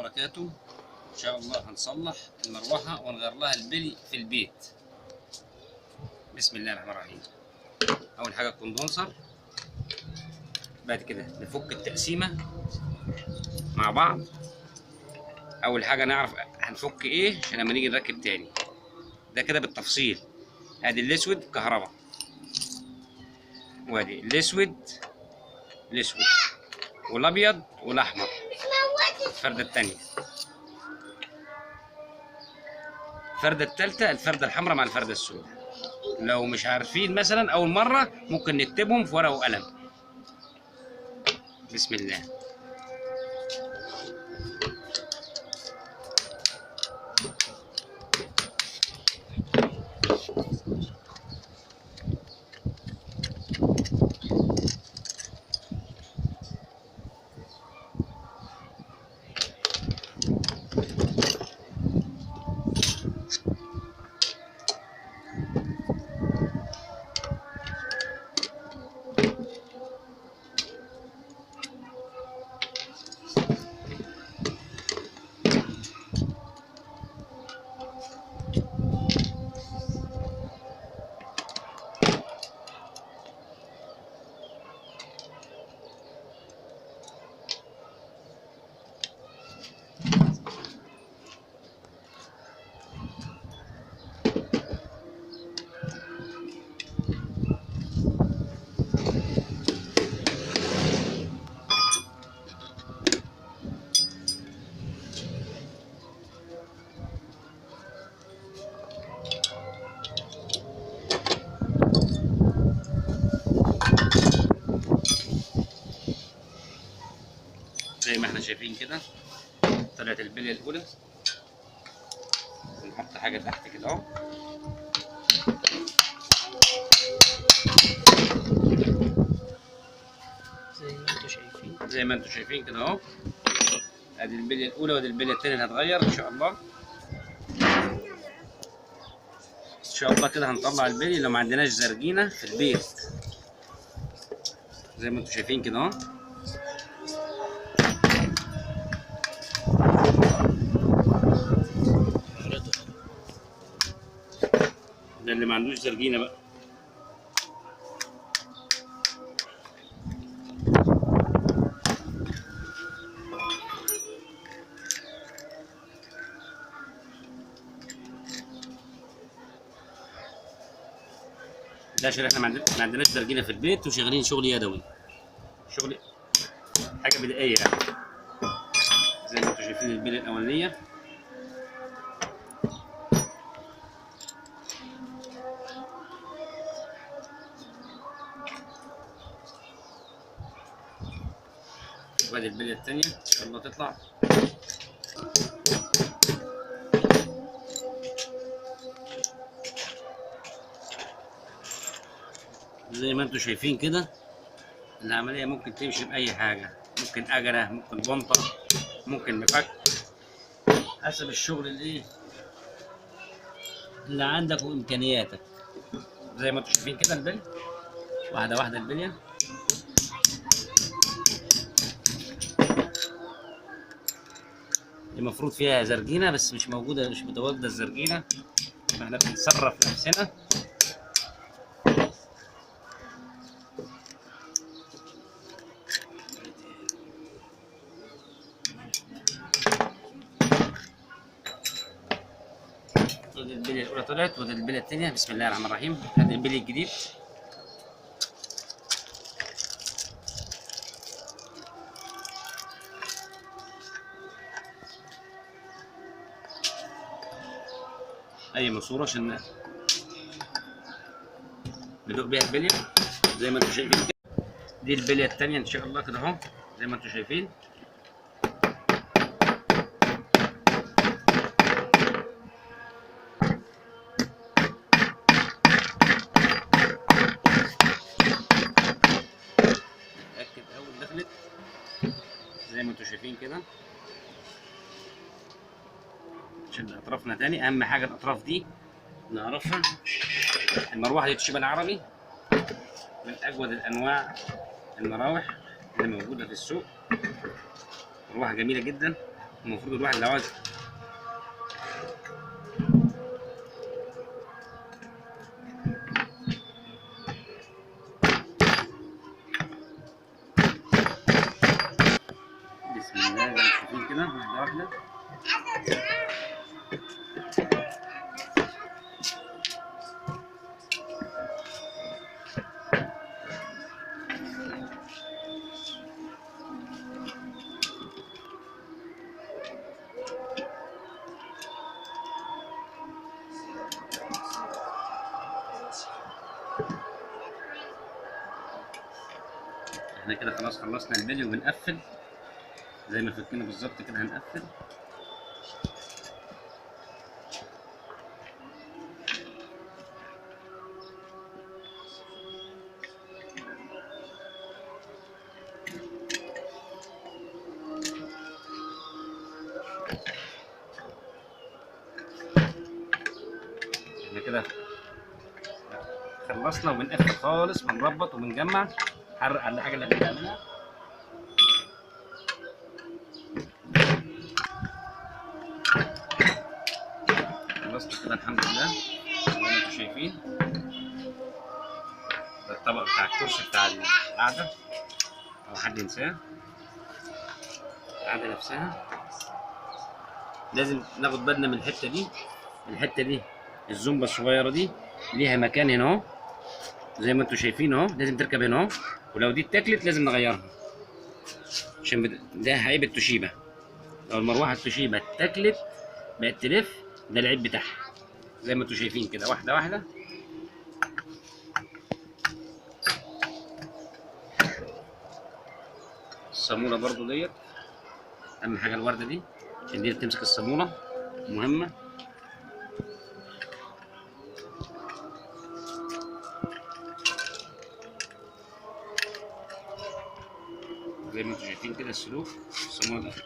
وبركاته. ان شاء الله هنصلح المروحه ونغير لها البلي في البيت. بسم الله الرحمن الرحيم. اول حاجه الكوندنسر، بعد كده نفك التقسيمه مع بعض. اول حاجه نعرف هنفك ايه عشان لما نيجي نركب تاني. ده كده بالتفصيل. ادي الاسود كهرباء، وادي الاسود والابيض والاحمر الفرده التانيه. الفرده التالته الفرده الحمراء مع الفرده السوداء. لو مش عارفين مثلا اول مره ممكن نكتبهم في ورقه وقلم. بسم الله. زي ما احنا شايفين كده طلعت البليه الاولى. نحط حاجه تحت كده اهو. زي ما انتم شايفين كده اهو. ادي البليه الاولى وادي البليه الثانيه اللي هتغير ان شاء الله. ان شاء الله كده هنطلع البلي لو ما عندناش زرجينه في البيت. زي ما انتم شايفين كده اهو. ده اللي ما عندوش زرجينه بقى. ده عشان احنا ما عندناش زرجينه في البيت وشغالين شغل يدوي، شغل حاجه بدائيه يعني. زي ما انتم شايفين البليه الاولانيه. وادي البليه الثانيه ان شاء الله تطلع. زي ما انتم شايفين كده العمليه ممكن تمشي باي حاجه، ممكن اجره، ممكن بنطه، ممكن مفك، حسب الشغل اللي عندك وامكانياتك. زي ما انتم شايفين كده البلي واحده واحده. البليه المفروض فيها زرجينه بس مش موجوده، مش متواجده الزرجينه، فاحنا بنتصرف نفسنا. ودي البليه الاولى طلعت ودي البليه الثانيه. بسم الله الرحمن الرحيم. ادي البلي الجديد. اي ماسوره عشان ندوق بيها البليه. زي ما انتم شايفين كده دي البليه الثانيه ان شاء الله كده اهو. زي ما انتم شايفين اتاكد اول دخلت. زي ما انتم شايفين كده عشان اطرافنا تاني. اهم حاجه الاطراف دي نعرفها. المروحه دي تشيبه العربي من اجود الانواع المراوح اللي موجوده في السوق. مروحه جميله جدا المفروض الواحد لو عايز بسم الله زي ما شايفين كده واحده واحده. احنا كده خلاص خلصنا الفيديو وبنقفل زي ما فكينا بالظبط كده هنقفل. احنا كده خلصنا وبنقفل خالص، بنربط وبنجمع. حرق على الحاجه اللي بنعملها. خلصنا كده الحمد لله زي ما انتم شايفين. ده الطبق بتاع الكرسي بتاع القعده، او حد ينساه. القعده نفسها لازم ناخد بالنا من الحته دي. الحته دي الزومبه الصغيره دي ليها مكان هنا اهو، زي ما انتم شايفين اهو، لازم تركب هنا اهو. ولو دي اتاكلت لازم نغيرها، عشان ده عيب التوشيبا. لو المروحه التوشيبا اتاكلت بقت تلف، ده العيب بتاعها. زي ما انتم شايفين كده واحده واحده. الصاموله برضو ديت اهم حاجه، الورده دي عشان دي اللي بتمسك الصاموله، مهمه. زي ما انتم شايفين كده السلوك الصاموله دي.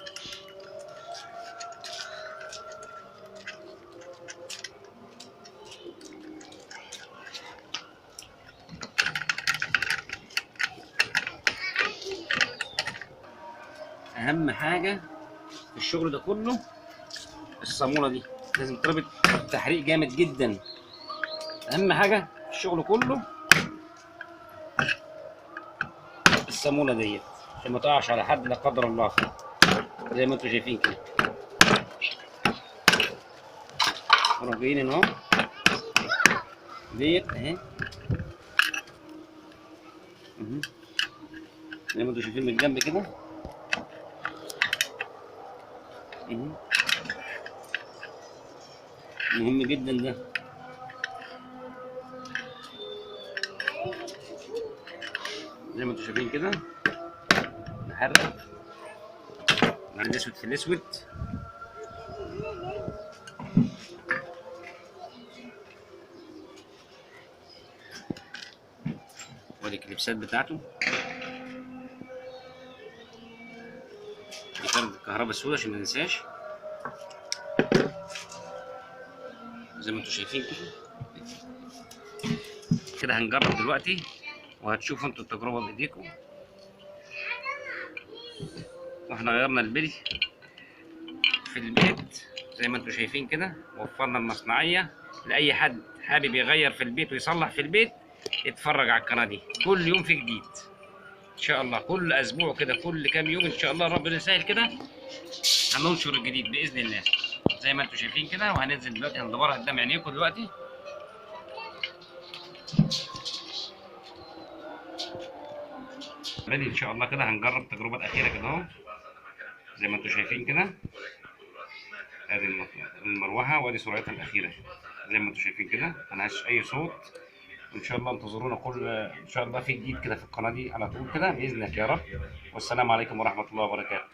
اهم حاجه في الشغل ده كله الصاموله دي، لازم تربط تحريق جامد جدا. اهم حاجه في الشغل كله الصاموله ديت، عشان ما تقعش على حد لا قدر الله. زي ما انتم شايفين كده راجعين اهو ديت اهي. زي ما انتم شايفين من الجنب كده. مهم جدا ده. زي ما انتم شايفين كده نحرك مع الاسود في الاسود. وادي الكليبسات بتاعته، دي فرد الكهرباء السوداء عشان ما ننساش. زي ما انتم شايفين كده هنجرب دلوقتي وهتشوفوا انتوا التجربه بايديكم. واحنا غيرنا البلي في البيت زي ما انتم شايفين كده، وفرنا المصنعيه لاي حد حابب يغير في البيت ويصلح في البيت. اتفرج على القناه دي، كل يوم في جديد ان شاء الله. كل اسبوع كده، كل كام يوم ان شاء الله ربنا يسهل كده هننشر الجديد باذن الله. زي ما انتم شايفين كده، وهننزل دلوقتي هندورها قدام عينيكم دلوقتي. ان شاء الله كده هنجرب التجربه الاخيره كده اهو. زي ما انتم شايفين كده ادي المروحه وادي سرعتها الاخيره. زي ما انتم شايفين كده ملهاش اي صوت. وان شاء الله انتظرونا كل ان شاء الله في جديد كده في القناه دي على طول كده باذن الله يا رب. والسلام عليكم ورحمه الله وبركاته.